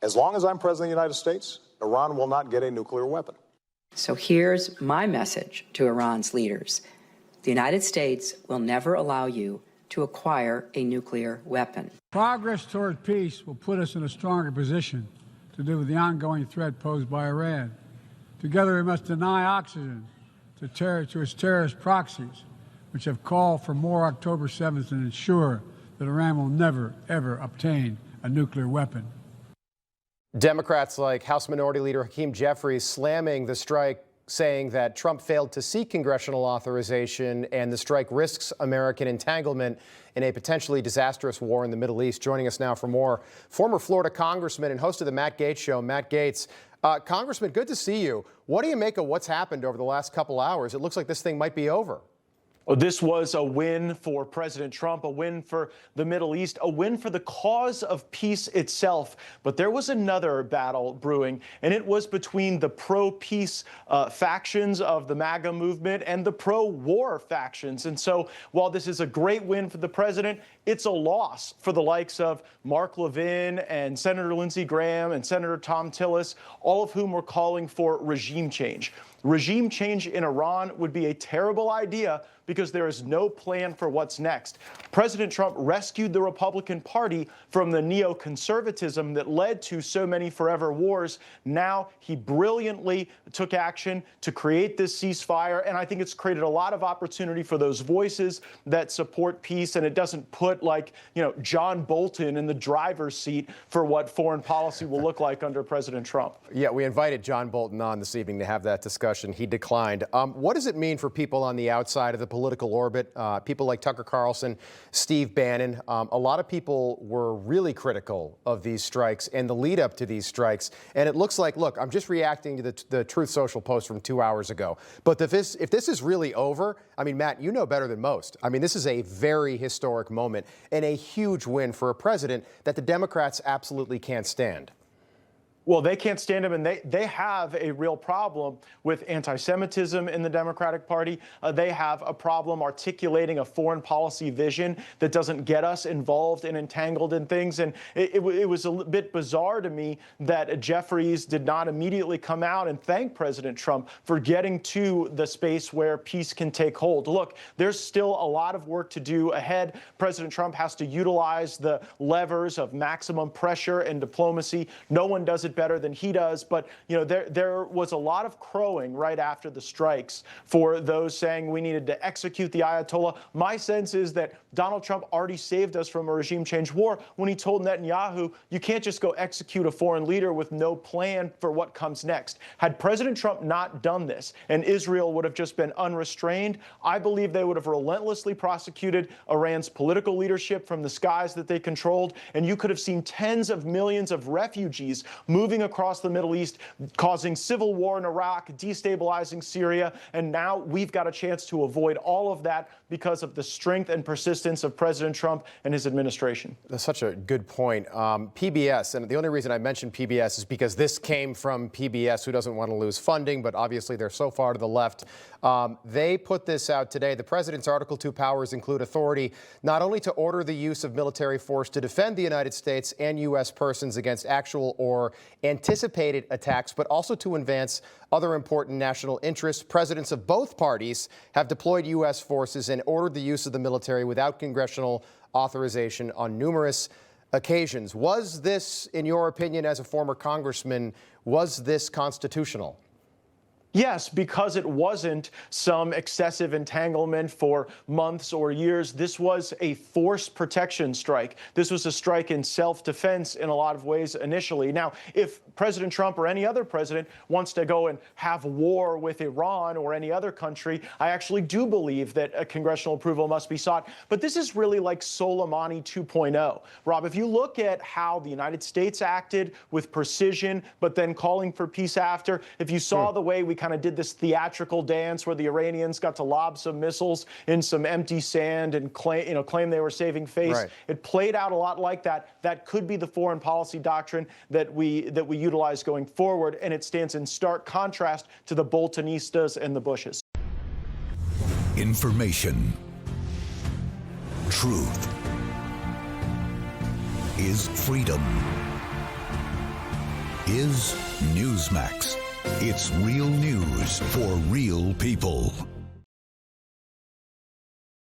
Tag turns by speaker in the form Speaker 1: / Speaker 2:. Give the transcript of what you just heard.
Speaker 1: As long as I'm president of the United States, Iran will not get a nuclear weapon.
Speaker 2: So here's my message to Iran's leaders. The United States will never allow you to acquire a nuclear weapon.
Speaker 3: Progress toward peace will put us in a stronger position to deal with the ongoing threat posed by Iran. Together we must deny oxygen to its terrorist proxies, which have called for more October 7th and ensure that Iran will never, ever obtain a nuclear weapon.
Speaker 4: Democrats like House Minority Leader Hakeem Jeffries slamming the strike, saying that Trump failed to seek congressional authorization and the strike risks American entanglement in a potentially disastrous war in the Middle East. Joining us now for more, former Florida Congressman and host of the Matt Gaetz Show, Matt Gaetz. Congressman, good to see you. What do you make of what's happened over the last couple hours? It looks like this thing might be over.
Speaker 5: Well, this was a win for President Trump, a win for the Middle East, a win for the cause of peace itself. But there was another battle brewing, and it was between the pro-peace factions of the MAGA movement and the pro-war factions. And so while this is a great win for the president, it's a loss for the likes of Mark Levin and Senator Lindsey Graham and Senator Tom Tillis, all of whom were calling for regime change. Regime change in Iran would be a terrible idea because there is no plan for what's next. President Trump rescued the Republican Party from the neoconservatism that led to so many forever wars. Now he brilliantly took action to create this ceasefire, and I think it's created a lot of opportunity for those voices that support peace, and it doesn't put, like, John Bolton in the driver's seat for what foreign policy will look like under President Trump.
Speaker 4: Yeah, we invited John Bolton on this evening to have that discussion. He declined. What does it mean for people on the outside of the political orbit, people like Tucker Carlson, Steve Bannon? A lot of people were really critical of these strikes and the lead up to these strikes. And it looks like, look, I'm just reacting to the Truth Social post from 2 hours ago. But if this is really over, I mean, Matt, you know better than most. I mean, this is a very historic moment and a huge win for a president that the Democrats absolutely can't stand.
Speaker 5: Well, they can't stand him, and they have a real problem with anti-Semitism in the Democratic Party. They have a problem articulating a foreign policy vision that doesn't get us involved and entangled in things. And it was a bit bizarre to me that Jeffries did not immediately come out and thank President Trump for getting to the space where peace can take hold. Look, there's still a lot of work to do ahead. President Trump has to utilize the levers of maximum pressure and diplomacy. No one does it better than he does. But, there was a lot of crowing right after the strikes for those saying we needed to execute the Ayatollah. My sense is that Donald Trump already saved us from a regime change war when he told Netanyahu, you can't just go execute a foreign leader with no plan for what comes next. Had President Trump not done this and Israel would have just been unrestrained, I believe they would have relentlessly prosecuted Iran's political leadership from the skies that they controlled. And you could have seen tens of millions of refugees moving across the Middle East, causing civil war in Iraq, destabilizing Syria, and now we've got a chance to avoid all of that because of the strength and persistence of President Trump and his administration. That's
Speaker 4: such a good point. PBS, and the only reason I mentioned PBS is because this came from PBS, who doesn't want to lose funding, but obviously they're so far to the left. They put this out today. The president's Article 2 powers include authority not only to order the use of military force to defend the United States and U.S. persons against actual or anticipated attacks, but also to advance other important national interests. Presidents of both parties have deployed U.S. forces and ordered the use of the military without congressional authorization on numerous occasions. Was this, in your opinion, as a former congressman, was this constitutional?
Speaker 5: Yes, because it wasn't some excessive entanglement for months or years. This was a force protection strike. This was a strike in self-defense in a lot of ways initially. Now, if President Trump or any other president wants to go and have war with Iran or any other country, I actually do believe that a congressional approval must be sought. But this is really like Soleimani 2.0. Rob, if you look at how the United States acted with precision, but then calling for peace after, if you saw the way we kind of did this theatrical dance where the Iranians got to lob some missiles in some empty sand and claim they were saving face. Right. It played out a lot like that. That could be the foreign policy doctrine that we utilize going forward, and it stands in stark contrast to the Boltonistas and the Bushes.
Speaker 6: Information. Truth is freedom. is Newsmax. It's real news for real people.